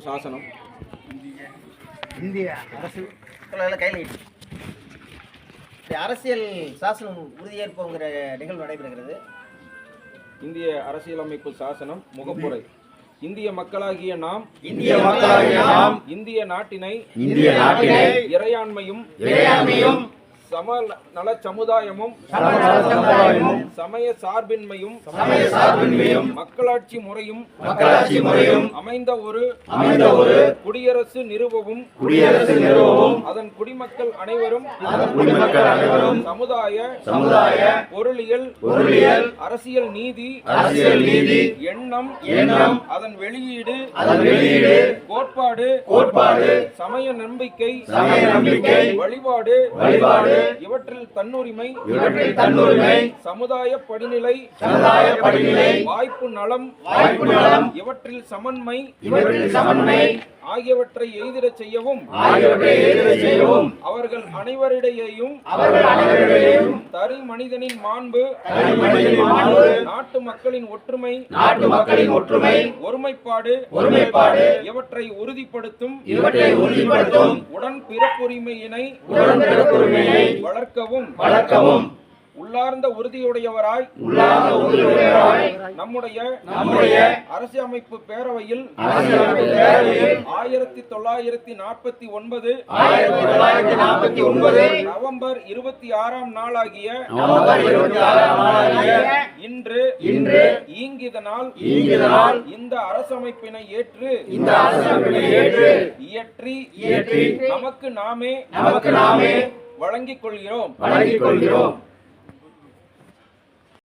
சாசனம் இந்திய அரசு கையில் அரசியல் சாசனம் உறுதியேற்போங்கிற நிகழ்வு நடைபெறுகிறது. இந்திய அரசியலமைப்பு சாசனம் முகப்புரை. இந்திய மக்களாகிய நாம் இந்திய நாட்டினை இறையாண்மையும் சமநல சமுதாயமும் சமய சார்பின்மையும் மக்களாட்சி முறையும் அமைந்த ஒரு குடியரசு நிறுவவும் அதன் குடிமக்கள் அனைவரும் சமுதாய பொருளியல் அரசியல் நீதி எண்ணம் அதன் வெளியீடு கோட்பாடு சமய நம்பிக்கை வழிபாடு இவற்றில் தன்னுரிமை சமுதாய படிநிலை வாய்ப்பு நலம் இவற்றில் சமன்மை ஆகியவற்றை எய்திடச் செய்யவும் அவர்கள் அனைவரிடையேயும் தனி மனிதனின் மாண்பு நாட்டு மக்களின் ஒற்றுமை ஒருமைப்பாடு இவற்றை உறுதிப்படுத்தும் உடன் பிறப்புரிமையினை வளர்க்கவும் உள்ளார்ந்த உறுதியுடையவராய் நம்முடைய அரசியலமைப்பு பேரவையில் 1949 நவம்பர் 26ஆம் நாளாகிய இன்று ஈங்கிதனால் இந்த அரசமைப்பினை ஏற்று இயற்றி நமக்கு நாமே வழங்கிக் கொள்கிறோம்.